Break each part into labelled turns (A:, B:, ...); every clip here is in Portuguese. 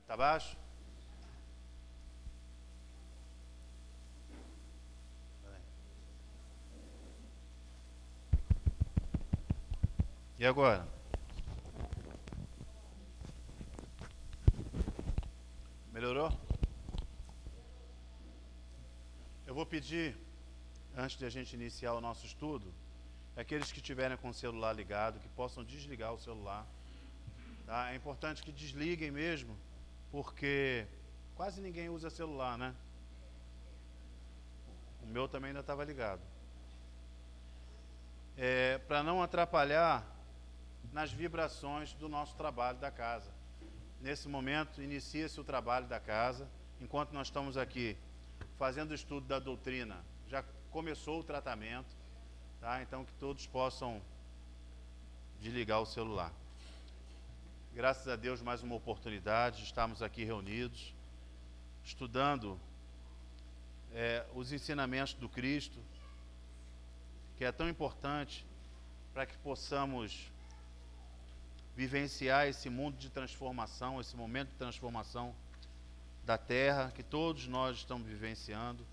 A: Tá baixo? E agora? Melhorou? Eu vou pedir, antes de a gente iniciar o nosso estudo, aqueles que estiverem com o celular ligado, que possam desligar o celular. Tá? É importante que desliguem mesmo, porque quase ninguém usa celular, né? O meu também ainda estava ligado. Para não atrapalhar nas vibrações do nosso trabalho da casa. Nesse momento, inicia-se o trabalho da casa. Enquanto nós estamos aqui fazendo o estudo da doutrina, já começou o tratamento, tá? Então que todos possam desligar o celular. Graças a Deus, mais uma oportunidade, estamos aqui reunidos, estudando os ensinamentos do Cristo, que é tão importante para que possamos vivenciar esse mundo de transformação, esse momento de transformação da Terra, que todos nós estamos vivenciando.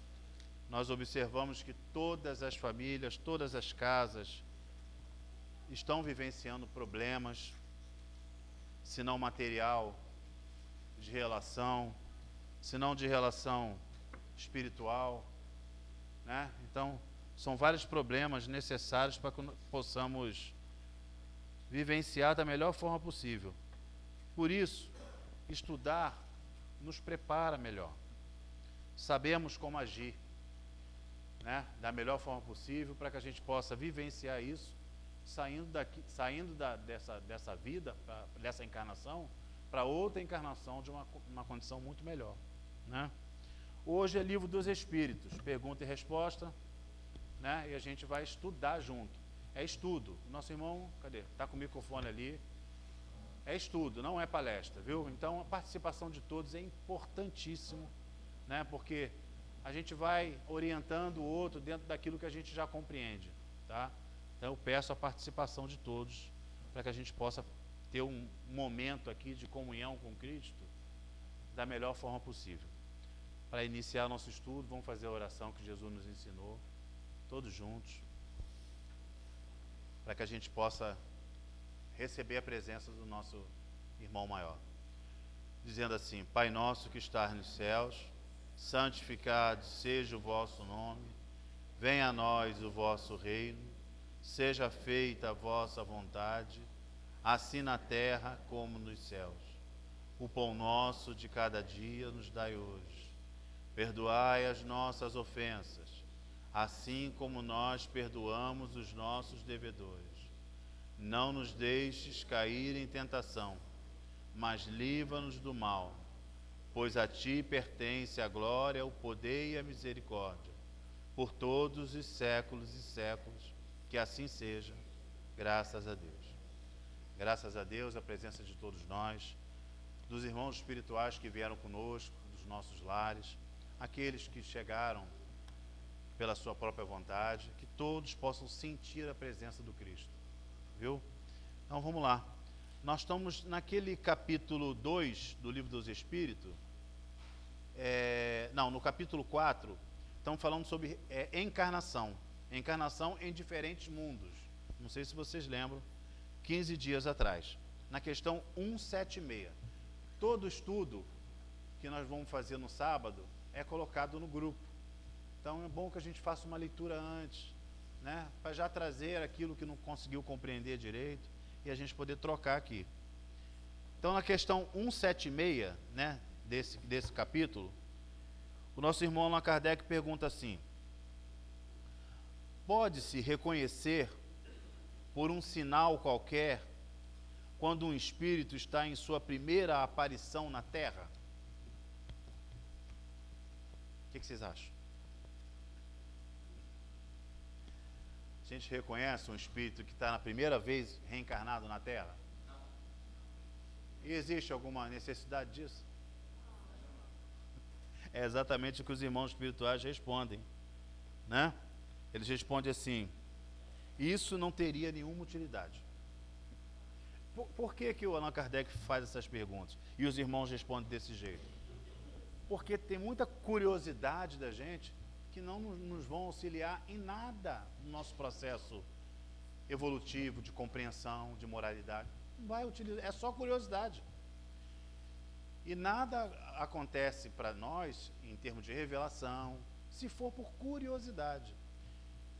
A: Nós observamos que todas as famílias, todas as casas estão vivenciando problemas, se não material, de relação, se não de relação espiritual, né? Então, são vários problemas necessários para que possamos vivenciar da melhor forma possível. Por isso, estudar nos prepara melhor. Sabemos como agir, né, da melhor forma possível para que a gente possa vivenciar isso, saindo dessa vida, dessa encarnação, para outra encarnação de uma condição muito melhor, né? Hoje é Livro dos Espíritos, pergunta e resposta, né, e a gente vai estudar junto. É estudo. O nosso irmão, cadê? Está com o microfone ali. É estudo, não é palestra, viu? Então a participação de todos é importantíssimo, né? Porque a gente vai orientando o outro dentro daquilo que a gente já compreende, tá? Então eu peço a participação de todos para que a gente possa ter um momento aqui de comunhão com Cristo da melhor forma possível. Para iniciar nosso estudo, vamos fazer a oração que Jesus nos ensinou, todos juntos, para que a gente possa receber a presença do nosso irmão maior. Dizendo assim: Pai nosso que estás nos céus, santificado seja o vosso nome, venha a nós o vosso reino, seja feita a vossa vontade, assim na terra como nos céus. O pão nosso de cada dia nos dai hoje. Perdoai as nossas ofensas, assim como nós perdoamos os nossos devedores. Não nos deixes cair em tentação, mas livra-nos do mal, pois a Ti pertence a glória, o poder e a misericórdia, por todos os séculos e séculos, que assim seja, graças a Deus. Graças a Deus, a presença de todos nós, dos irmãos espirituais que vieram conosco, dos nossos lares, aqueles que chegaram pela sua própria vontade, que todos possam sentir a presença do Cristo, viu? Então vamos lá. Nós estamos naquele capítulo 2 do Livro dos Espíritos, no capítulo 4, estamos falando sobre encarnação em diferentes mundos. Não sei se vocês lembram, 15 dias atrás, na questão 176. Todo estudo que nós vamos fazer no sábado é colocado no grupo. Então é bom que a gente faça uma leitura antes, né, para já trazer aquilo que não conseguiu compreender direito e a gente poder trocar aqui. Então na questão 176, né, desse capítulo, o nosso irmão Allan Kardec pergunta assim: pode-se reconhecer por um sinal qualquer quando um espírito está em sua primeira aparição na Terra? O que vocês acham? A gente reconhece um espírito que está na primeira vez reencarnado na Terra? Não. E existe alguma necessidade disso? É exatamente o que os irmãos espirituais respondem, né? Eles respondem assim: isso não teria nenhuma utilidade. Por que o Allan Kardec faz essas perguntas? E os irmãos respondem desse jeito? Porque tem muita curiosidade da gente que não nos vão auxiliar em nada no nosso processo evolutivo, de compreensão, de moralidade. Não vai utilizar, é só curiosidade. E nada acontece para nós, em termos de revelação, se for por curiosidade.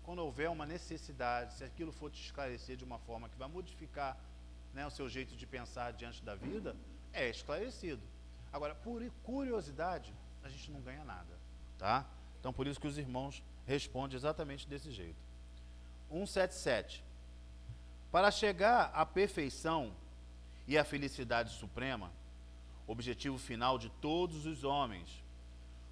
A: Quando houver uma necessidade, se aquilo for te esclarecer de uma forma que vai modificar, né, o seu jeito de pensar diante da vida, é esclarecido. Agora, por curiosidade, a gente não ganha nada, tá? Então, por isso que os irmãos respondem exatamente desse jeito. 177. Para chegar à perfeição e à felicidade suprema, objetivo final de todos os homens,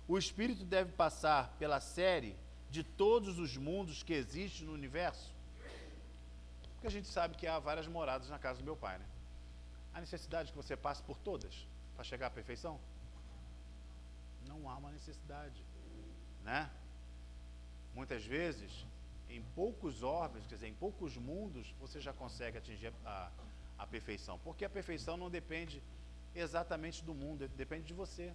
A: o espírito deve passar pela série de todos os mundos que existem no universo. Porque a gente sabe que há várias moradas na casa do meu pai, né? Há necessidade que você passe por todas para chegar à perfeição? Não há uma necessidade, né? Muitas vezes, em poucos orbes, quer dizer, em poucos mundos, você já consegue atingir a perfeição. Porque a perfeição não depende exatamente do mundo, depende de você,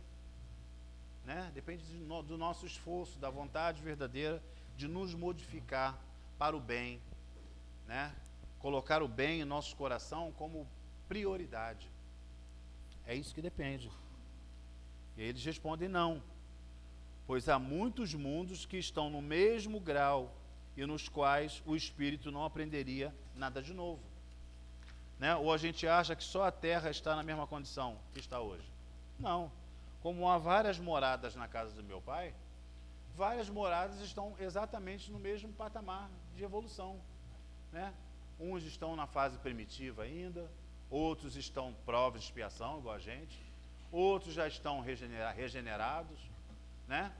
A: né? Depende do nosso esforço, da vontade verdadeira de nos modificar para o bem, né? Colocar o bem em nosso coração como prioridade. É isso que depende. E eles respondem não, pois há muitos mundos que estão no mesmo grau e nos quais o espírito não aprenderia nada de novo, né? Ou a gente acha que só a Terra está na mesma condição que está hoje. Não. Como há várias moradas na casa do meu pai, várias moradas estão exatamente no mesmo patamar de evolução, né? Uns estão na fase primitiva ainda, outros estão provas de expiação, igual a gente, outros já estão regenerados, né?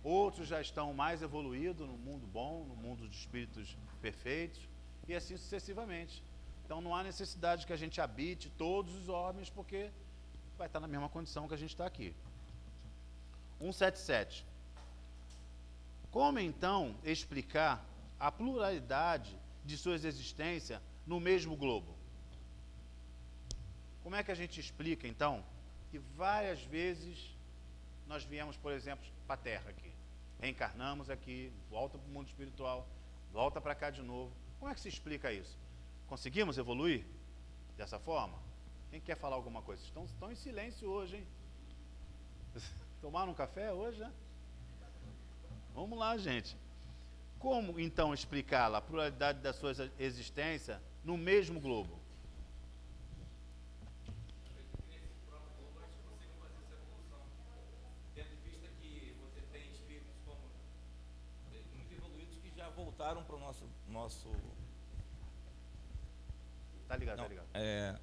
A: Outros já estão mais evoluídos no mundo bom, no mundo de espíritos perfeitos, e assim sucessivamente. Então não há necessidade que a gente habite todos os homens, porque vai estar na mesma condição que a gente está aqui. 177. Como então explicar a pluralidade de suas existências no mesmo globo? Como é que a gente explica então que várias vezes nós viemos, por exemplo, para a Terra aqui, reencarnamos aqui, volta para o mundo espiritual, volta para cá de novo? Como é que se explica isso? Conseguimos evoluir dessa forma? Quem quer falar alguma coisa? Estão em silêncio hoje, hein? Tomaram um café hoje, né? Vamos lá, gente. Como então explicá-la, a pluralidade da sua existência no mesmo globo?
B: Voltaram para o nosso...
A: Tá ligado,
B: Não,
A: tá ligado.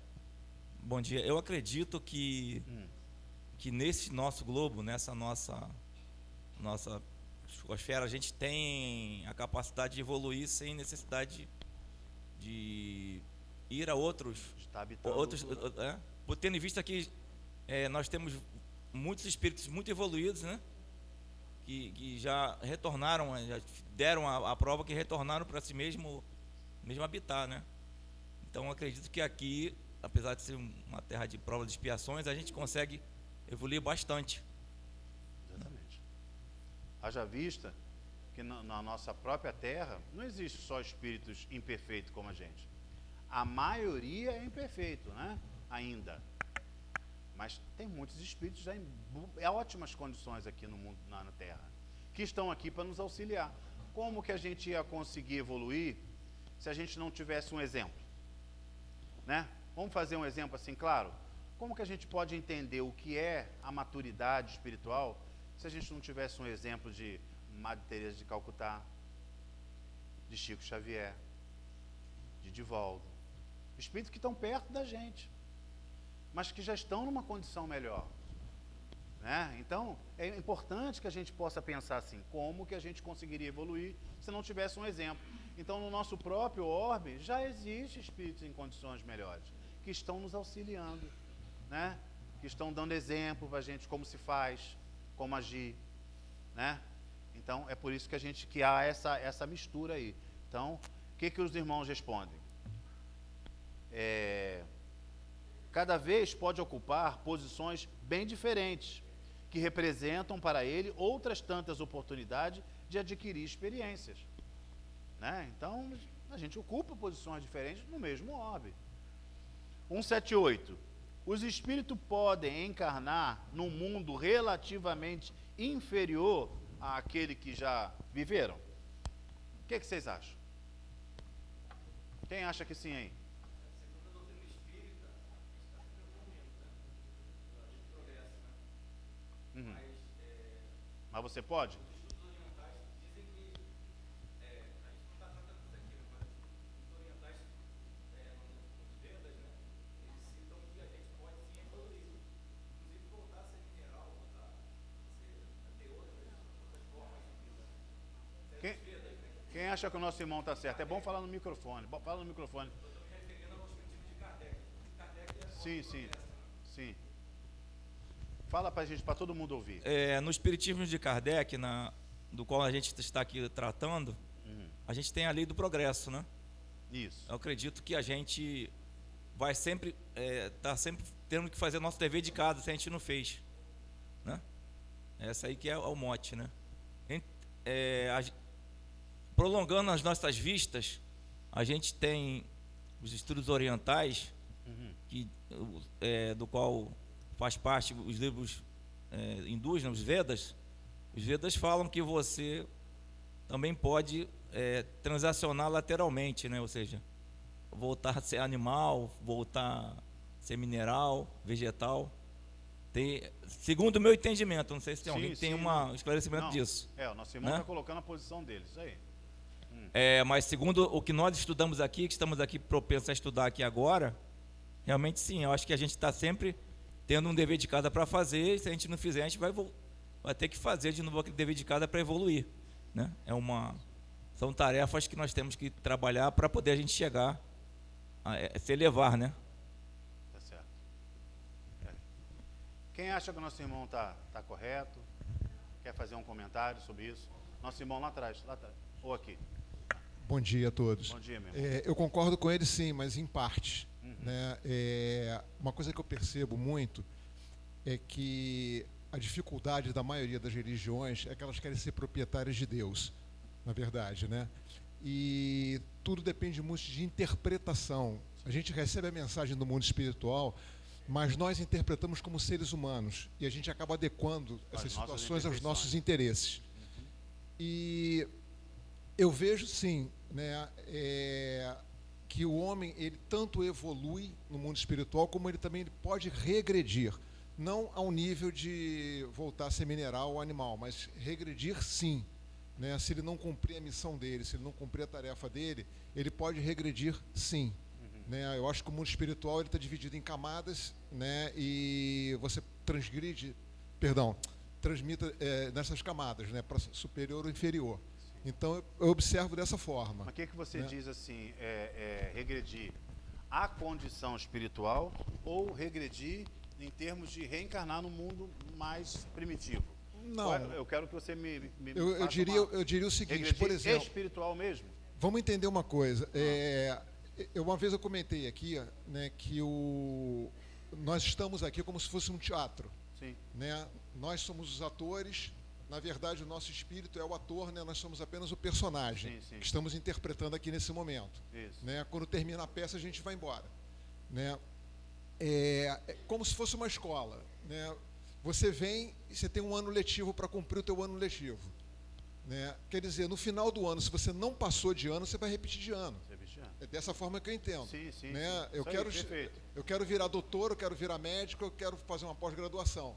B: Bom dia. Eu acredito que nesse nosso globo, nessa nossa esfera, a gente tem a capacidade de evoluir sem necessidade de ir a outros...
A: Está habitando
B: por tendo em vista que nós temos muitos espíritos muito evoluídos, né? Que já retornaram, já deram a prova que retornaram para si mesmo habitat, né? Então acredito que aqui, apesar de ser uma terra de provas de expiações, a gente consegue evoluir bastante.
A: Exatamente. Haja vista que na nossa própria terra não existe só espíritos imperfeitos como a gente. A maioria é imperfeito, né? Ainda. Mas tem muitos espíritos já em ótimas condições aqui no mundo, na Terra, que estão aqui para nos auxiliar. Como que a gente ia conseguir evoluir se a gente não tivesse um exemplo? Né? Vamos fazer um exemplo assim, claro? Como que a gente pode entender o que é a maturidade espiritual se a gente não tivesse um exemplo de Madre Teresa de Calcutá, de Chico Xavier, de Divaldo? Espíritos que estão perto da gente, mas que já estão numa condição melhor, né? Então, é importante que a gente possa pensar assim, como que a gente conseguiria evoluir se não tivesse um exemplo. Então, no nosso próprio orbe, já existe espíritos em condições melhores, que estão nos auxiliando, né? Que estão dando exemplo para a gente como se faz, como agir, né? Então, é por isso que há essa mistura aí. Então, o que os irmãos respondem? cada vez pode ocupar posições bem diferentes, que representam para ele outras tantas oportunidades de adquirir experiências, né? Então, a gente ocupa posições diferentes no mesmo orbe. 178. Os espíritos podem encarnar num mundo relativamente inferior àquele que já viveram? O que vocês acham? Quem acha que sim aí?
B: Segundo a doutrina espírita, está sempre evoluindo, né? A gente progressa, né?
A: Mas você pode?
B: Os estudos orientais dizem que a gente não está tratando isso aqui, mas os estudos orientais, nos Vedas, né? Eles citam que a gente pode sim evoluir, inclusive voltar a ser mineral, voltar a ter outras formas de vida.
A: Quem acha que o nosso irmão está certo? É bom falar no microfone. Fala no microfone.
B: Eu estou me referindo aos princípios de Kardec. Kardec é
A: Sim. Fala para a gente, para todo mundo ouvir.
B: No Espiritismo de Kardec, do qual a gente está aqui tratando, a gente tem a lei do progresso, né?
A: Isso.
B: Eu acredito que a gente vai sempre tá sempre tendo que fazer nosso dever de casa se a gente não fez, né? Essa aí que é o mote, né? Prolongando as nossas vistas, a gente tem os estudos orientais, do qual faz parte os livros hindus, né, os Vedas. Os Vedas falam que você também pode transacionar lateralmente, né? Ou seja, voltar a ser animal, voltar a ser mineral, vegetal. Segundo o meu entendimento, não sei se tem alguém que tem um esclarecimento disso.
A: O nosso irmão está colocando a posição dele, isso aí.
B: Mas segundo o que nós estudamos aqui, que estamos aqui propensos a estudar aqui agora, realmente sim, eu acho que a gente está sempre tendo um dever de casa para fazer, e se a gente não fizer, a gente vai ter que fazer de novo aquele dever de casa para evoluir, né? São tarefas que nós temos que trabalhar para poder a gente chegar a se elevar, né?
A: Tá certo. Quem acha que o nosso irmão está correto? Quer fazer um comentário sobre isso? Nosso irmão lá atrás, ou aqui.
C: Bom dia a todos.
A: Bom dia, meu irmão.
C: Eu concordo com ele sim, mas em parte. Né? Uma coisa que eu percebo muito é que a dificuldade da maioria das religiões é que elas querem ser proprietárias de Deus, na verdade, né? E tudo depende muito de interpretação. A gente recebe a mensagem do mundo espiritual, mas nós interpretamos como seres humanos e a gente acaba adequando essas situações aos nossos interesses. E eu vejo sim, né, que o homem ele tanto evolui no mundo espiritual como ele também pode regredir, não ao nível de voltar a ser mineral ou animal, mas regredir sim, né? Se ele não cumprir a missão dele, se ele não cumprir a tarefa dele, ele pode regredir sim, né? Eu acho que o mundo espiritual ele está dividido em camadas, né? E você transmita nessas camadas, né? Para superior ou inferior. Então, eu observo dessa forma.
A: Mas o que você diz assim, regredir à condição espiritual ou regredir em termos de reencarnar no mundo mais primitivo?
C: Não.
A: Eu quero que você me
C: eu diria o seguinte, por exemplo...
A: espiritual mesmo?
C: Vamos entender uma coisa. Uma vez eu comentei aqui, né, que nós estamos aqui como se fosse um teatro.
A: Sim.
C: Né? Nós somos os atores... Na verdade, o nosso espírito é o ator, né? Nós somos apenas o personagem que estamos interpretando aqui nesse momento.
A: Isso.
C: Né? Quando termina a peça, a gente vai embora. Né? É como se fosse uma escola. Né? Você vem e você tem um ano letivo para cumprir o teu ano letivo. Né? Quer dizer, no final do ano, se você não passou de ano, você vai repetir de ano. É dessa forma que eu entendo.
A: Sim.
C: Né? Eu quero virar doutor, eu quero virar médico, eu quero fazer uma pós-graduação.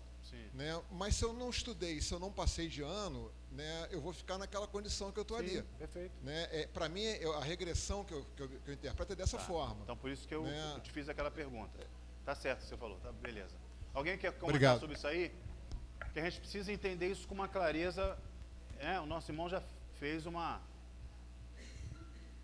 C: Né? Mas se eu não estudei, se eu não passei de ano, né, eu vou ficar naquela condição que eu estou ali.
A: Perfeito.
C: Né? Para mim, a regressão que eu interpreto é dessa forma.
A: Então, por isso que eu te fiz aquela pergunta. Tá certo, você falou, tá, beleza. Alguém quer comentar
C: Obrigado.
A: sobre isso aí? Que a gente precisa entender isso com uma clareza. O nosso irmão já fez uma...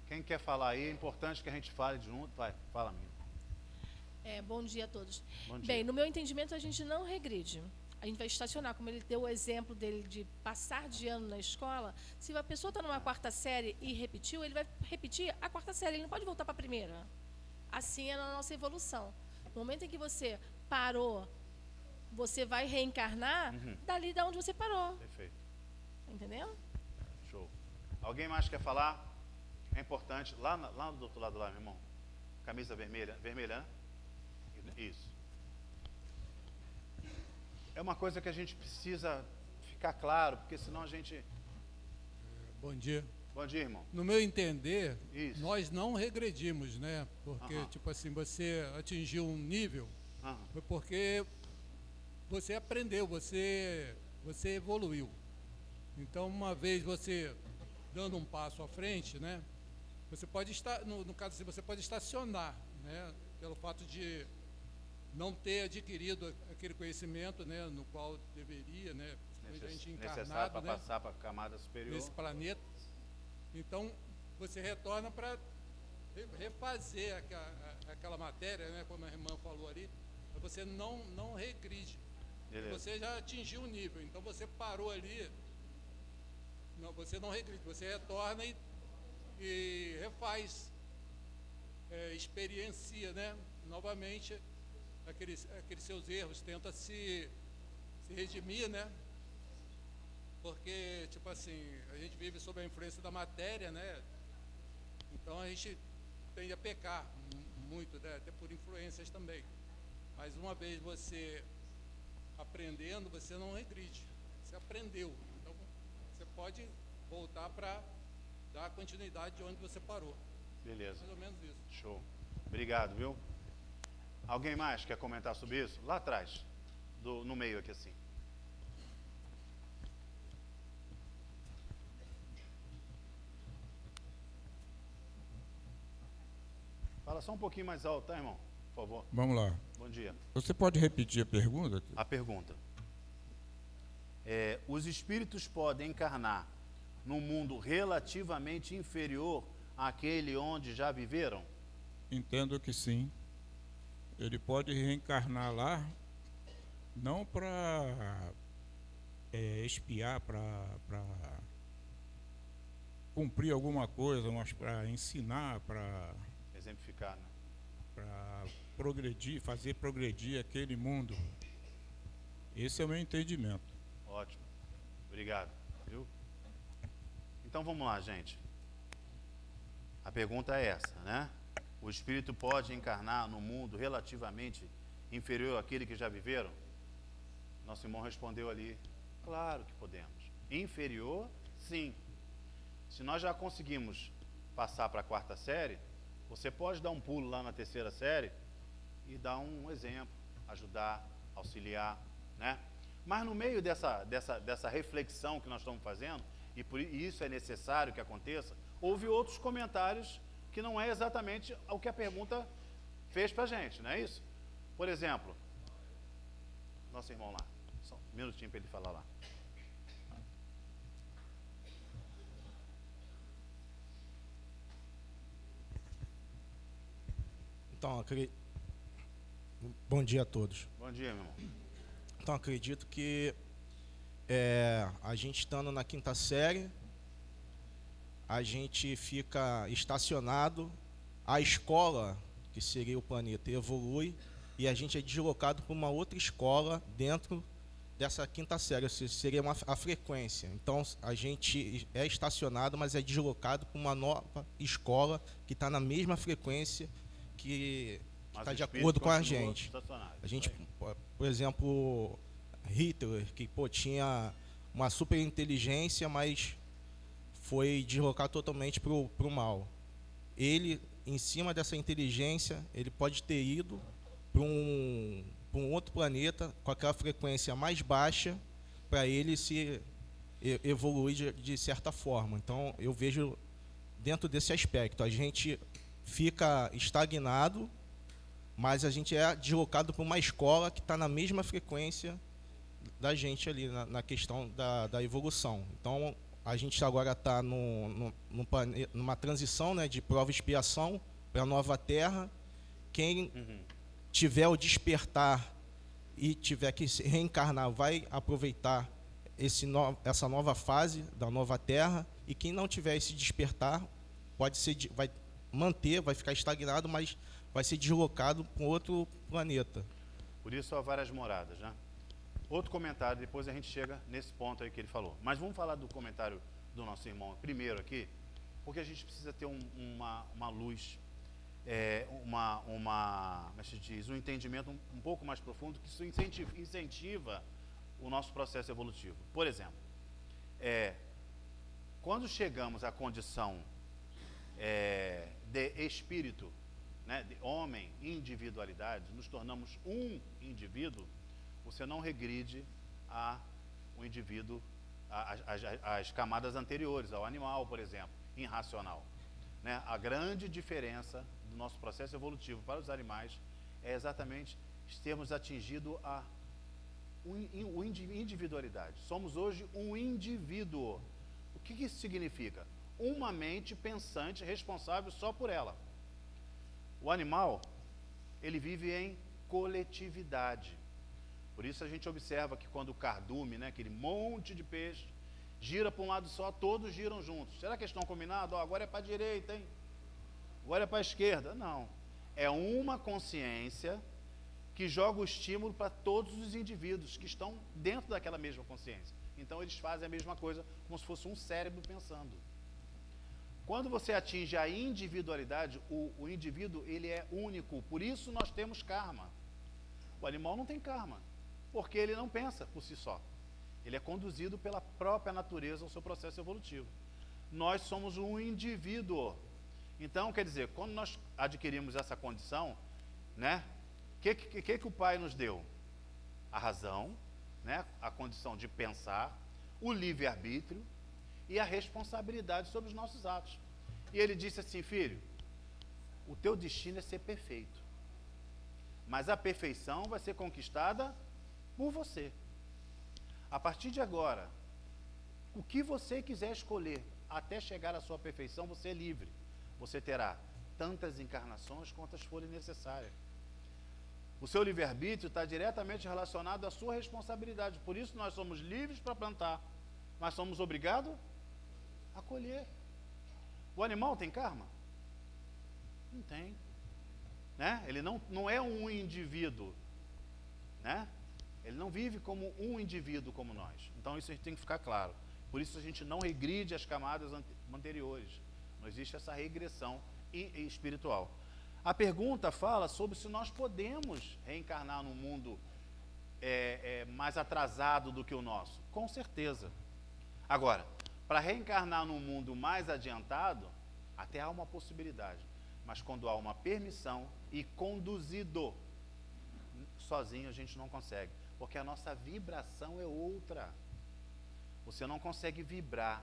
A: Quem quer falar aí, é importante que a gente fale junto. Vai, fala, menina.
D: Bom dia a todos.
A: Bom dia.
D: Bem, no meu entendimento, a gente não regride. A gente vai estacionar, como ele deu o exemplo dele de passar de ano na escola. Se a pessoa está numa quarta série e repetiu, ele vai repetir a quarta série, ele não pode voltar para a primeira. Assim é na nossa evolução. No momento em que você parou, você vai reencarnar dali da onde você parou.
A: Perfeito.
D: Entendeu?
A: Show. Alguém mais quer falar? É importante. Lá do outro lado, lá, meu irmão. Camisa vermelha. Vermelha, né? Isso. É uma coisa que a gente precisa ficar claro, porque senão a gente...
E: Bom dia.
A: Bom dia, irmão.
E: No meu entender,
A: Isso.
E: nós não regredimos, né? Porque,
A: Aham.
E: tipo assim, você atingiu um nível,
A: Aham.
E: foi porque você aprendeu, você evoluiu. Então, uma vez você dando um passo à frente, né? Você pode estar, no caso assim, você pode estacionar, né? Pelo fato de não ter adquirido aquele conhecimento, né? No qual deveria, né? Principalmente a gente
A: Necessário
E: encarnado,
A: para
E: né?
A: passar para a camada superior.
E: Nesse planeta. Então, você retorna para refazer aquela matéria, né, como a irmã falou ali, mas você não regride.
A: Beleza.
E: Você já atingiu o nível, então você parou ali, não, você não regride, você retorna e refaz, experiencia, né, novamente aqueles seus erros, tenta se redimir, né? Porque, tipo assim, a gente vive sob a influência da matéria, né? Então a gente tende a pecar muito, né? Até por influências também. Mas uma vez você aprendendo, você não regride. Você aprendeu. Então você pode voltar para dar continuidade de onde você parou.
A: Beleza.
E: Mais ou menos isso.
A: Show. Obrigado, viu? Alguém mais quer comentar sobre isso? Lá atrás, no meio aqui assim. Fala só um pouquinho mais alto, tá, irmão? Por favor.
F: Vamos lá.
A: Bom dia.
F: Você pode repetir a pergunta?
A: A pergunta. Os espíritos podem encarnar num mundo relativamente inferior àquele onde já viveram?
F: Entendo que sim. Ele pode reencarnar lá, não para espiar, para cumprir alguma coisa, mas para ensinar, para
A: Exemplificar, né?
F: progredir, fazer progredir aquele mundo. Esse é o meu entendimento.
A: Ótimo. Obrigado. Viu? Então vamos lá, gente. A pergunta é essa, né? O espírito pode encarnar no mundo relativamente inferior àquele que já viveram? Nosso irmão respondeu ali, claro que podemos. Inferior, sim. Se nós já conseguimos passar para a 4ª série, você pode dar um pulo lá na 3ª série e dar um exemplo, ajudar, auxiliar, né? Mas no meio dessa reflexão que nós estamos fazendo, e por isso é necessário que aconteça, houve outros comentários que não é exatamente o que a pergunta fez para a gente, não é isso? Por exemplo, nosso irmão lá, só um minutinho para ele falar lá.
G: Então, bom dia a todos.
A: Bom dia, meu irmão.
G: Então, acredito que a gente estando na 5ª série, a gente fica estacionado, a escola, que seria o planeta, evolui, e a gente é deslocado para uma outra escola dentro dessa 5ª série, seria a frequência. Então, a gente é estacionado, mas é deslocado para uma nova escola que está na mesma frequência que está de acordo com a gente. A gente, por exemplo, Hitler, que tinha uma super inteligência, mas foi deslocado totalmente para o mal. Ele, em cima dessa inteligência, ele pode ter ido para um outro planeta com aquela frequência mais baixa para ele se evoluir de certa forma. Então, eu vejo dentro desse aspecto, a gente fica estagnado, mas a gente é deslocado para uma escola que está na mesma frequência da gente ali, na questão da evolução. Então, a gente agora está numa transição, né, de prova e expiação para a nova Terra. Quem tiver o despertar e tiver que se reencarnar vai aproveitar essa nova fase da nova Terra, e quem não tiver esse despertar vai ficar estagnado, mas vai ser deslocado para um outro planeta.
A: Por isso há várias moradas, né? Outro comentário, depois a gente chega nesse ponto aí que ele falou. Mas vamos falar do comentário do nosso irmão primeiro aqui, porque a gente precisa ter uma luz, como se diz, um entendimento um pouco mais profundo, que isso incentiva o nosso processo evolutivo. Por exemplo, quando chegamos à condição de espírito, né, de homem, individualidade, nos tornamos um indivíduo, você não regride o indivíduo, as camadas anteriores, ao animal, por exemplo, irracional. Né? A grande diferença do nosso processo evolutivo para os animais é exatamente termos atingido a individualidade. Somos hoje um indivíduo. O que isso significa? Uma mente pensante, responsável só por ela. O animal, ele vive em coletividade. Por isso a gente observa que quando o cardume, né, aquele monte de peixe, gira para um lado só, todos giram juntos. Será que eles estão combinados? Agora é para a direita, hein? Agora é para a esquerda? Não. É uma consciência que joga o estímulo para todos os indivíduos que estão dentro daquela mesma consciência. Então eles fazem a mesma coisa, como se fosse um cérebro pensando. Quando você atinge a individualidade, o indivíduo, ele é único. Por isso nós temos karma. O animal não tem karma, porque ele não pensa por si só. Ele é conduzido pela própria natureza ao seu processo evolutivo. Nós somos um indivíduo. Então, quer dizer, quando nós adquirimos essa condição, né, que o Pai nos deu? A razão, né, a condição de pensar, o livre-arbítrio e a responsabilidade sobre os nossos atos. E ele disse assim: filho, o teu destino é ser perfeito, mas a perfeição vai ser conquistada por você. A partir de agora, o que você quiser escolher até chegar à sua perfeição, você é livre. Você terá tantas encarnações quantas forem necessárias. O seu livre-arbítrio está diretamente relacionado à sua responsabilidade. Por isso nós somos livres para plantar, mas somos obrigados a colher. O animal tem karma? Não tem. Né? Ele não é um indivíduo. Né? Ele não vive como um indivíduo como nós. Então isso tem que ficar claro. Por isso a gente não regride as camadas anteriores. Não existe essa regressão espiritual. A pergunta fala sobre se nós podemos reencarnar num mundo mais atrasado do que o nosso. Com certeza. Agora, para reencarnar num mundo mais adiantado, até há uma possibilidade. Mas quando há uma permissão e conduzido, sozinho a gente não consegue. Porque a nossa vibração é outra. Você não consegue vibrar,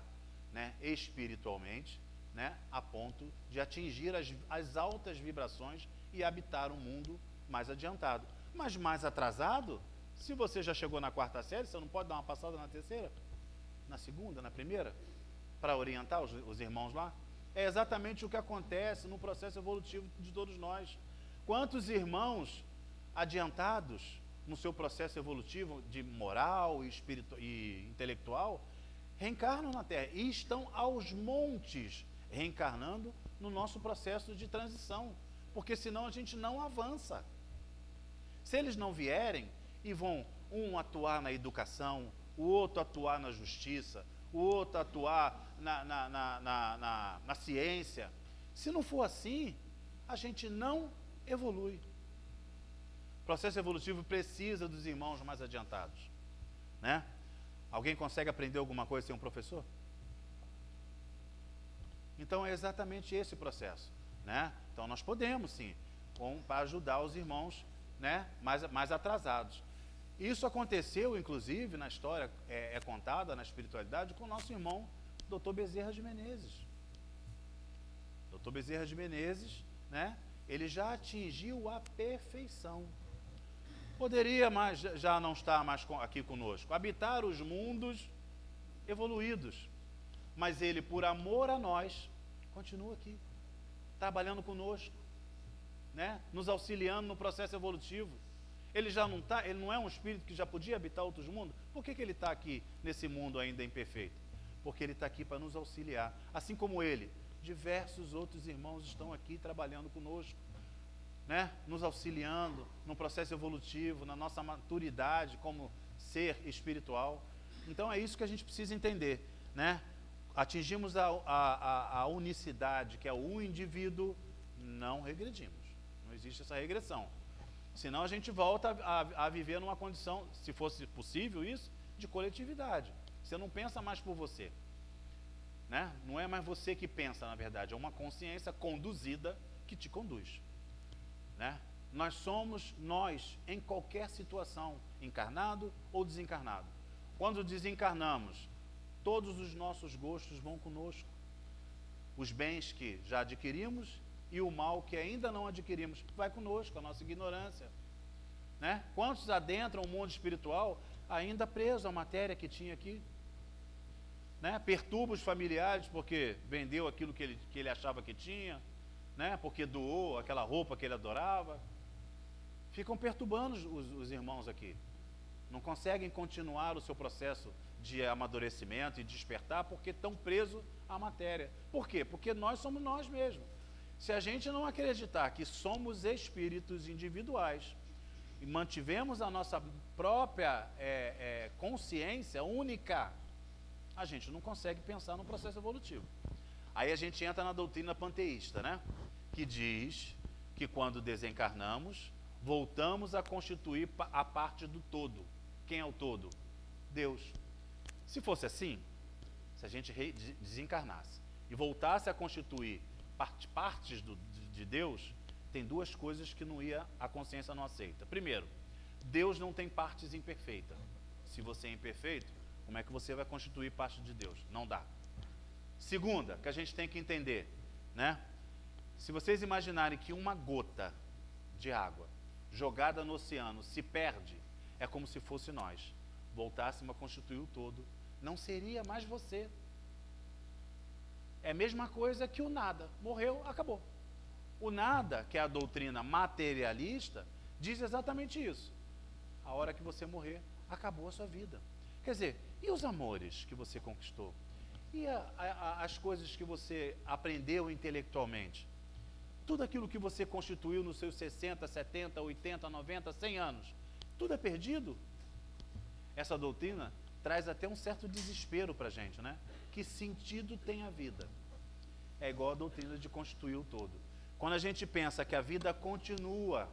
A: né, espiritualmente, né, a ponto de atingir as altas vibrações e habitar um mundo mais adiantado. Mas mais atrasado, se você já chegou na 4ª série, você não pode dar uma passada na 3ª, na 2ª, na 1ª, para orientar os irmãos lá? É exatamente o que acontece no processo evolutivo de todos nós. Quantos irmãos adiantados no seu processo evolutivo de moral e intelectual reencarnam na Terra e estão aos montes reencarnando no nosso processo de transição, porque senão a gente não avança. Se eles não vierem e vão um atuar na educação, o outro atuar na justiça, o outro atuar na ciência, se não for assim, a gente não evolui. O processo evolutivo precisa dos irmãos mais adiantados, né? Alguém consegue aprender alguma coisa sem um professor? Então é exatamente esse processo, né? Então nós podemos sim, para ajudar os irmãos, né, mais atrasados. Isso aconteceu, inclusive, na história, é contada na espiritualidade, com o nosso irmão Dr. Bezerra de Menezes. Dr. Bezerra de Menezes, né, ele já atingiu a perfeição. Poderia já não estar mais aqui conosco, habitar os mundos evoluídos. Mas ele, por amor a nós, continua aqui, trabalhando conosco, né, nos auxiliando no processo evolutivo. Ele já não está, ele não é um espírito que já podia habitar outros mundos? Por que ele está aqui nesse mundo ainda imperfeito? Porque ele está aqui para nos auxiliar. Assim como ele, diversos outros irmãos estão aqui trabalhando conosco. né, nos auxiliando no processo evolutivo, na nossa maturidade como ser espiritual. Então é isso que a gente precisa entender, né? Atingimos a unicidade, que é o indivíduo, não regredimos. Não existe essa regressão. Senão a gente volta a viver numa condição, se fosse possível isso, de coletividade. Você não pensa mais por você, né? Não é mais você que pensa, na verdade, é uma consciência conduzida que te conduz, né? Nós somos nós em qualquer situação, encarnado ou desencarnado. Quando desencarnamos, todos os nossos gostos vão conosco. Os bens que já adquirimos e o mal que ainda não adquirimos vai conosco, a nossa ignorância, né? Quantos adentram o mundo espiritual ainda preso à matéria que tinha aqui, né? Perturba os familiares porque vendeu aquilo que ele achava que tinha, né? Porque doou aquela roupa que ele adorava. Ficam perturbando os irmãos aqui. Não conseguem continuar o seu processo de amadurecimento e despertar porque estão presos à matéria. Por quê? Porque nós somos nós mesmos. Se a gente não acreditar que somos espíritos individuais e mantivemos a nossa própria consciência única, a gente não consegue pensar no processo evolutivo. Aí a gente entra na doutrina panteísta, né? Que diz que quando desencarnamos, voltamos a constituir a parte do todo. Quem é o todo? Deus. Se fosse assim, se a gente desencarnasse e voltasse a constituir partes de Deus, tem duas coisas que a consciência não aceita. Primeiro, Deus não tem partes imperfeitas. Se você é imperfeito, como é que você vai constituir parte de Deus? Não dá. Segunda, que a gente tem que entender, né? Se vocês imaginarem que uma gota de água jogada no oceano se perde, é como se fosse nós voltássemos a constituir o todo, não seria mais você. É a mesma coisa que o nada, morreu, acabou. O nada, que é a doutrina materialista, diz exatamente isso. A hora que você morrer, acabou a sua vida. Quer dizer, e os amores que você conquistou? E as coisas que você aprendeu intelectualmente? Tudo aquilo que você constituiu nos seus 60, 70, 80, 90, 100 anos, tudo é perdido? Essa doutrina traz até um certo desespero para a gente, né? Que sentido tem a vida? É igual a doutrina de constituir o todo. Quando a gente pensa que a vida continua,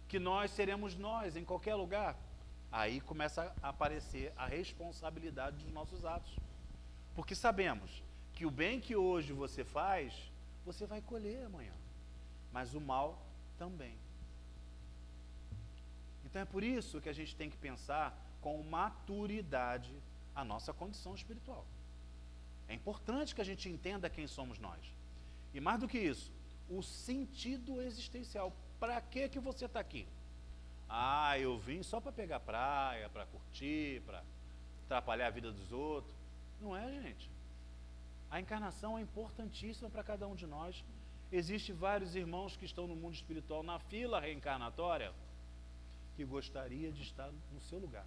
A: que nós seremos nós em qualquer lugar, aí começa a aparecer a responsabilidade dos nossos atos. Porque sabemos que o bem que hoje você faz, você vai colher amanhã. Mas o mal também. Então é por isso que a gente tem que pensar com maturidade a nossa condição espiritual. É importante que a gente entenda quem somos nós. E mais do que isso, o sentido existencial. Para que você está aqui? Ah, eu vim só para pegar praia, para curtir, para atrapalhar a vida dos outros. Não é, gente. A encarnação é importantíssima para cada um de nós. Existem vários irmãos que estão no mundo espiritual na fila reencarnatória que gostaria de estar no seu lugar,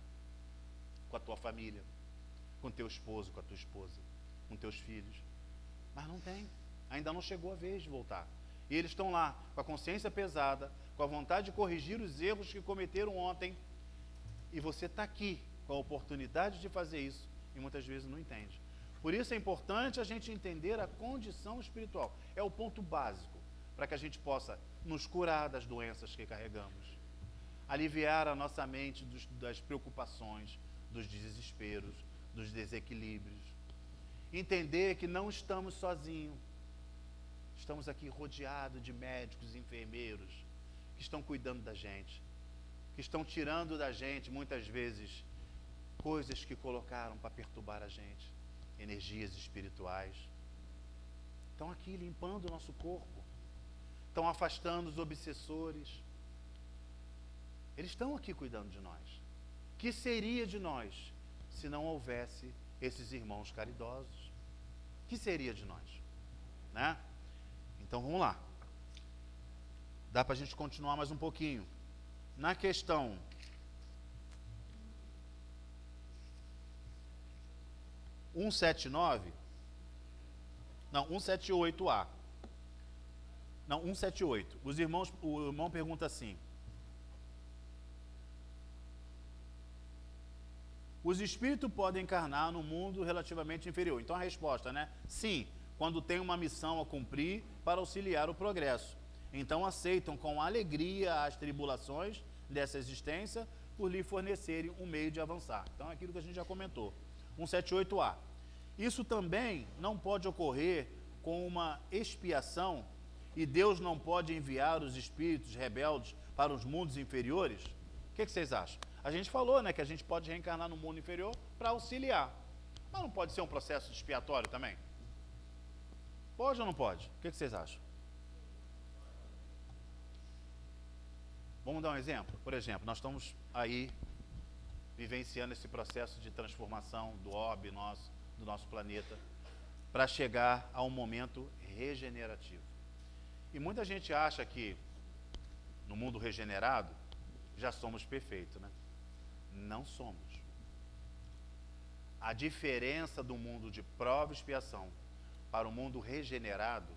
A: com a tua família, com teu esposo, com a tua esposa, com teus filhos, mas não tem, ainda não chegou a vez de voltar. E eles estão lá com a consciência pesada, com a vontade de corrigir os erros que cometeram ontem, e você está aqui com a oportunidade de fazer isso e muitas vezes não entende. Por isso é importante a gente entender a condição espiritual. É o ponto básico para que a gente possa nos curar das doenças que carregamos, aliviar a nossa mente das preocupações, dos desesperos, dos desequilíbrios. Entender que não estamos sozinhos. Estamos aqui rodeados de médicos e enfermeiros que estão cuidando da gente, que estão tirando da gente, muitas vezes, coisas que colocaram para perturbar a gente, energias espirituais. Estão aqui limpando o nosso corpo, estão afastando os obsessores. Eles estão aqui cuidando de nós. O que seria de nós se não houvesse esses irmãos caridosos? O que seria de nós? Né? Então vamos lá. Dá para a gente continuar mais um pouquinho. Na questão 178A. Não, 178. O irmão pergunta assim: os espíritos podem encarnar no mundo relativamente inferior? Então a resposta, né? Sim, quando tem uma missão a cumprir para auxiliar o progresso. Então aceitam com alegria as tribulações dessa existência por lhe fornecerem um meio de avançar. Então é aquilo que a gente já comentou. 178A. Isso também não pode ocorrer com uma expiação, e Deus não pode enviar os espíritos rebeldes para os mundos inferiores? O que vocês acham? A gente falou, né, que a gente pode reencarnar no mundo inferior para auxiliar. Mas não pode ser um processo expiatório também? Pode ou não pode? O que vocês acham? Vamos dar um exemplo? Por exemplo, nós estamos aí vivenciando esse processo de transformação do orbe nosso, do nosso planeta, para chegar a um momento regenerativo. E muita gente acha que no mundo regenerado já somos perfeitos, né? Não somos. A diferença do mundo de prova e expiação para o mundo regenerado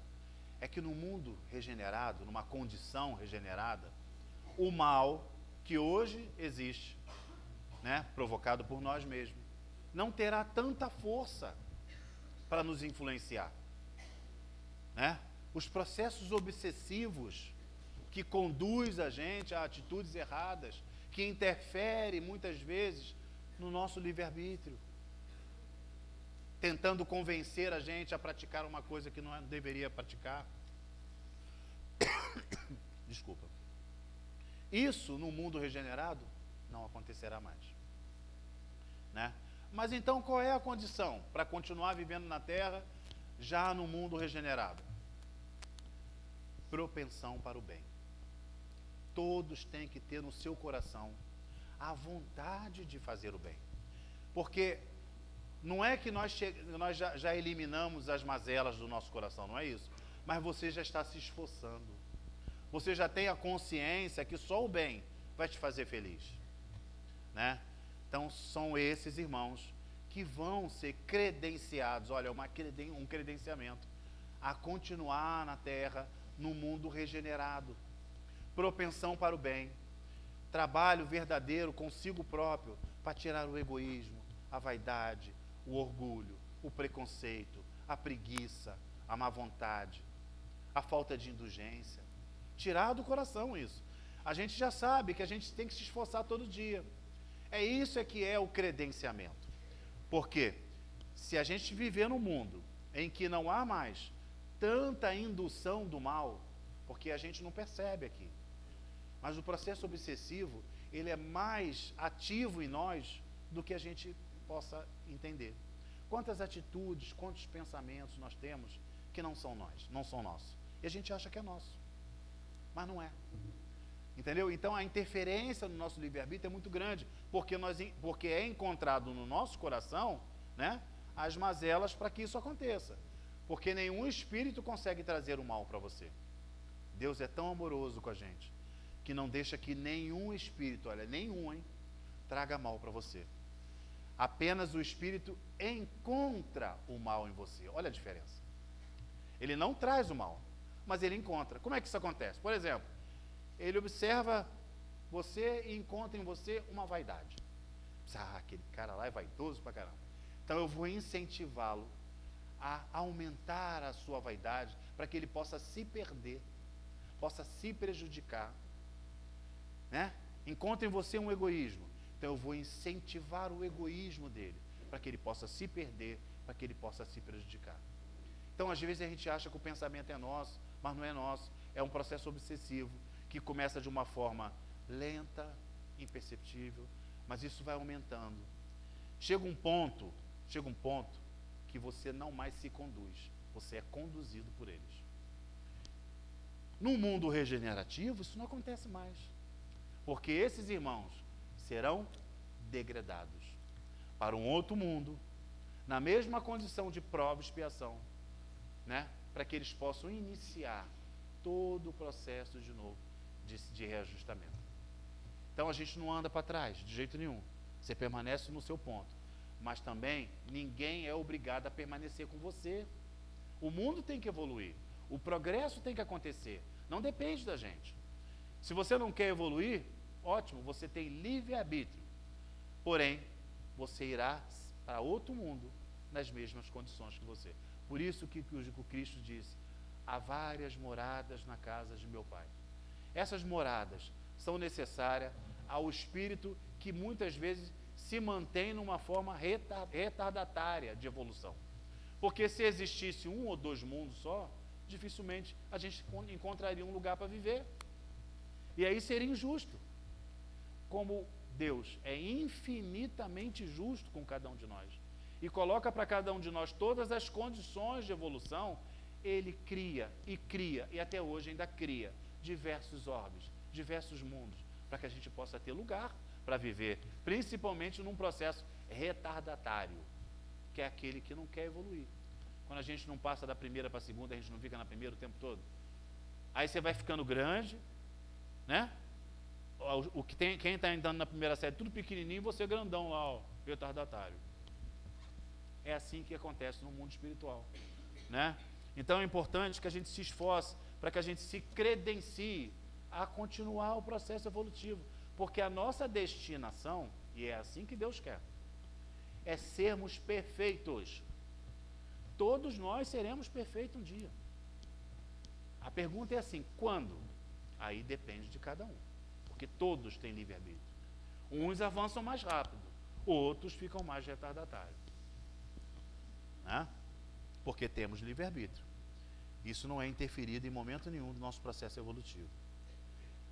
A: é que no mundo regenerado, numa condição regenerada, o mal que hoje existe, né, provocado por nós mesmos, não terá tanta força para nos influenciar, né? Os processos obsessivos que conduz a gente a atitudes erradas, que interferem muitas vezes no nosso livre-arbítrio, tentando convencer a gente a praticar uma coisa que não deveria praticar. Desculpa. Isso no mundo regenerado não acontecerá mais, né? Mas então qual é a condição para continuar vivendo na Terra já no mundo regenerado? Propensão para o bem. Todos têm que ter no seu coração a vontade de fazer o bem. Porque não é que nós já eliminamos as mazelas do nosso coração, não é isso. Mas você já está se esforçando. Você já tem a consciência que só o bem vai te fazer feliz, né? Então são esses irmãos que vão ser credenciados, olha, um credenciamento a continuar na Terra, no mundo regenerado. Propensão para o bem, trabalho verdadeiro consigo próprio para tirar o egoísmo, a vaidade, o orgulho, o preconceito, a preguiça, a má vontade, a falta de indulgência. Tirar do coração isso. A gente já sabe que a gente tem que se esforçar todo dia. É isso que é o credenciamento. Porque se a gente viver num mundo em que não há mais tanta indução do mal, porque a gente não percebe aqui, mas o processo obsessivo, ele é mais ativo em nós do que a gente possa entender. Quantas atitudes, quantos pensamentos nós temos que não são nossos. E a gente acha que é nosso, mas não é. Entendeu? Então a interferência no nosso livre-arbítrio é muito grande, porque é encontrado no nosso coração, né, as mazelas para que isso aconteça. Porque nenhum espírito consegue trazer o mal para você. Deus é tão amoroso com a gente, que não deixa que nenhum espírito, olha, nenhum, traga mal para você. Apenas o espírito encontra o mal em você. Olha a diferença. Ele não traz o mal, mas ele encontra. Como é que isso acontece? Por exemplo, ele observa você e encontra em você uma vaidade. Aquele cara lá é vaidoso pra caramba. Então eu vou incentivá-lo a aumentar a sua vaidade para que ele possa se perder, possa se prejudicar, né? Encontra em você um egoísmo. Então eu vou incentivar o egoísmo dele para que ele possa se perder, para que ele possa se prejudicar. Então às vezes a gente acha que o pensamento é nosso, mas não é nosso. É um processo obsessivo que começa de uma forma lenta, imperceptível, mas isso vai aumentando. Chega um ponto que você não mais se conduz, você é conduzido por eles. No mundo regenerativo, isso não acontece mais, porque esses irmãos serão degradados para um outro mundo, na mesma condição de prova e expiação, né? Para que eles possam iniciar todo o processo de novo, de reajustamento. Então a gente não anda para trás, de jeito nenhum. Você permanece no seu ponto. Mas também ninguém é obrigado a permanecer com você. O mundo tem que evoluir. O progresso tem que acontecer, não depende da gente. Se você não quer evoluir, ótimo, você tem livre-arbítrio. Porém, você irá para outro mundo nas mesmas condições que você. Por isso que o Cristo disse: há várias moradas na casa de meu Pai. Essas moradas são necessárias ao espírito que muitas vezes se mantém numa forma retardatária de evolução. Porque se existisse um ou dois mundos só, dificilmente a gente encontraria um lugar para viver. E aí seria injusto. Como Deus é infinitamente justo com cada um de nós e coloca para cada um de nós todas as condições de evolução, Ele cria, e até hoje ainda cria diversos orbes, diversos mundos, para que a gente possa ter lugar para viver, principalmente num processo retardatário, que é aquele que não quer evoluir. Quando a gente não passa da primeira para a segunda, a gente não fica na primeira o tempo todo. Aí você vai ficando grande, né? Quem está andando na primeira série, tudo pequenininho, você grandão lá, ó, retardatário. É assim que acontece no mundo espiritual, né? Então é importante que a gente se esforce para que a gente se credencie a continuar o processo evolutivo, porque a nossa destinação, e é assim que Deus quer, é sermos perfeitos. Todos nós seremos perfeitos um dia. A pergunta é assim: quando? Aí depende de cada um, porque todos têm livre-arbítrio. Uns avançam mais rápido, outros ficam mais retardatários, né? Porque temos livre-arbítrio. Isso não é interferido em momento nenhum do nosso processo evolutivo.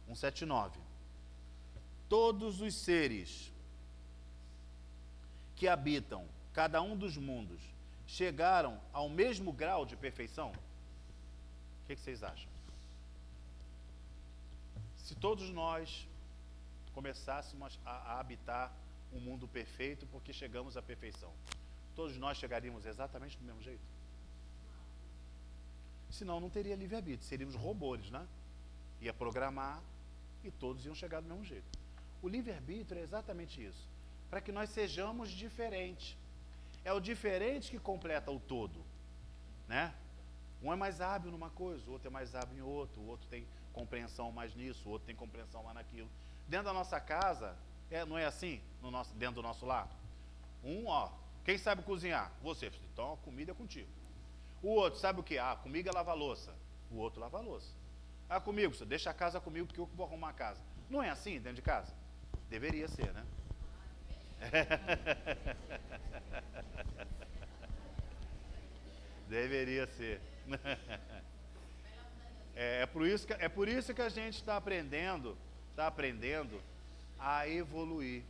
A: 179. Todos os seres que habitam cada um dos mundos chegaram ao mesmo grau de perfeição? O que vocês acham? Se todos nós começássemos a habitar um mundo perfeito porque chegamos à perfeição, todos nós chegaríamos exatamente do mesmo jeito? Senão não teria livre-arbítrio, seríamos robôs, né? Ia programar e todos iam chegar do mesmo jeito. O livre-arbítrio é exatamente isso, para que nós sejamos diferentes. É o diferente que completa o todo, né? Um é mais hábil numa coisa, o outro é mais hábil em outro, o outro tem compreensão mais nisso, o outro tem compreensão mais naquilo. Dentro da nossa casa, não é assim? Dentro do nosso lar? Quem sabe cozinhar? Você. Então a comida é contigo. O outro sabe o que? Comigo é lavar louça. O outro lava a louça. Comigo, você deixa a casa comigo que eu vou arrumar a casa. Não é assim dentro de casa? Deveria ser, né? Deveria ser. É por isso que a gente está aprendendo a evoluir.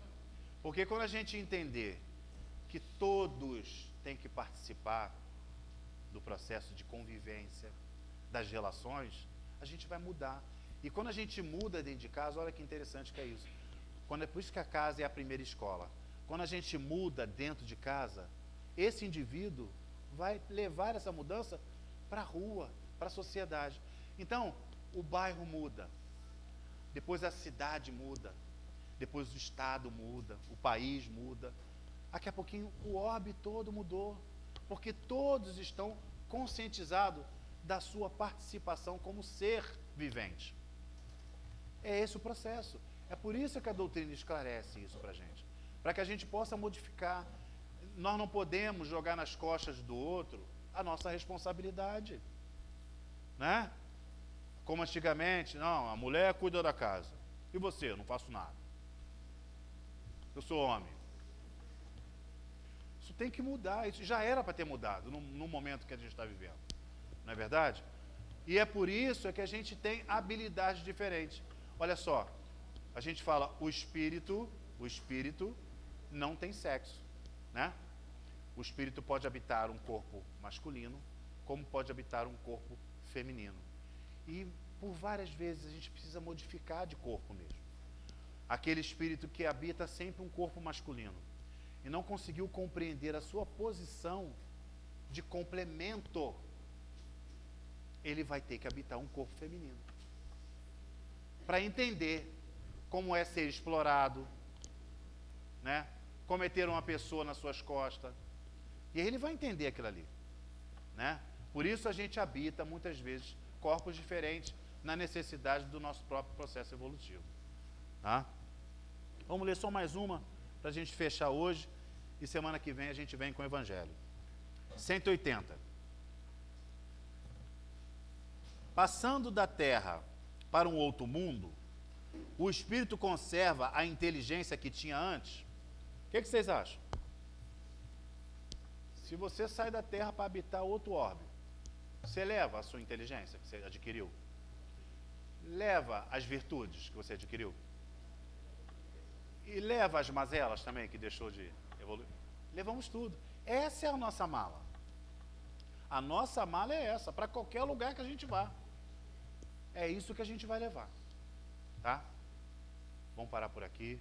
A: Porque quando a gente entender que todos têm que participar do processo de convivência, das relações, a gente vai mudar. E quando a gente muda dentro de casa, olha que interessante que é isso. Por isso que a casa é a primeira escola. Quando a gente muda dentro de casa, esse indivíduo vai levar essa mudança para a rua, para a sociedade. Então, o bairro muda, depois a cidade muda, depois o estado muda, o país muda. Daqui a pouquinho o orbe todo mudou, porque todos estão conscientizados da sua participação como ser vivente. É esse o processo. É por isso que a doutrina esclarece isso para a gente, para que a gente possa modificar. Nós não podemos jogar nas costas do outro a nossa responsabilidade, né? Como antigamente, não, a mulher cuida da casa, e você? Eu não faço nada, eu sou homem. Isso tem que mudar, isso já era para ter mudado no momento que a gente está vivendo, não é verdade? E é por isso que a gente tem habilidades diferentes. Olha só, a gente fala o espírito não tem sexo, né? O espírito pode habitar um corpo masculino, como pode habitar um corpo feminino. E por várias vezes a gente precisa modificar de corpo mesmo. Aquele espírito que habita sempre um corpo masculino e não conseguiu compreender a sua posição de complemento, ele vai ter que habitar um corpo feminino para entender como é ser explorado, né? Como é ter uma pessoa nas suas costas. E aí ele vai entender aquilo ali, né? Por isso a gente habita, muitas vezes, corpos diferentes na necessidade do nosso próprio processo evolutivo. Tá? Vamos ler só mais uma para a gente fechar hoje e semana que vem a gente vem com o Evangelho. 180. Passando da Terra para um outro mundo, o espírito conserva a inteligência que tinha antes? O que vocês acham? Se você sai da Terra para habitar outro orbe, você leva a sua inteligência que você adquiriu? Leva as virtudes que você adquiriu? E leva as mazelas também que deixou de evoluir? Levamos tudo. Essa é a nossa mala. A nossa mala é essa, para qualquer lugar que a gente vá. É isso que a gente vai levar. Tá? Vamos parar por aqui.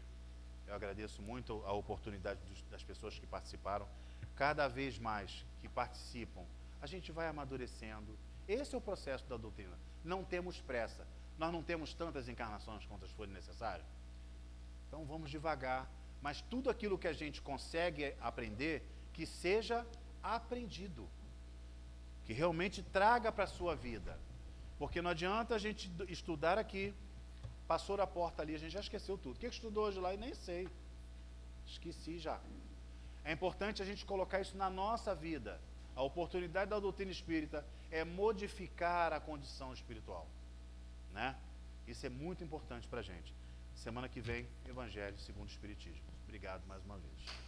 A: Eu agradeço muito a oportunidade das pessoas que participaram. Cada vez mais que participam, a gente vai amadurecendo. Esse é o processo da doutrina. Não temos pressa. Nós não temos tantas encarnações quantas forem necessárias. Então vamos devagar. Mas tudo aquilo que a gente consegue aprender, que seja aprendido. Que realmente traga para a sua vida. Porque não adianta a gente estudar aqui, passou a porta ali, a gente já esqueceu tudo. O que estudou hoje lá e nem sei. Esqueci já. É importante a gente colocar isso na nossa vida. A oportunidade da doutrina espírita é modificar a condição espiritual. Né? Isso é muito importante para a gente. Semana que vem, Evangelho segundo o Espiritismo. Obrigado mais uma vez.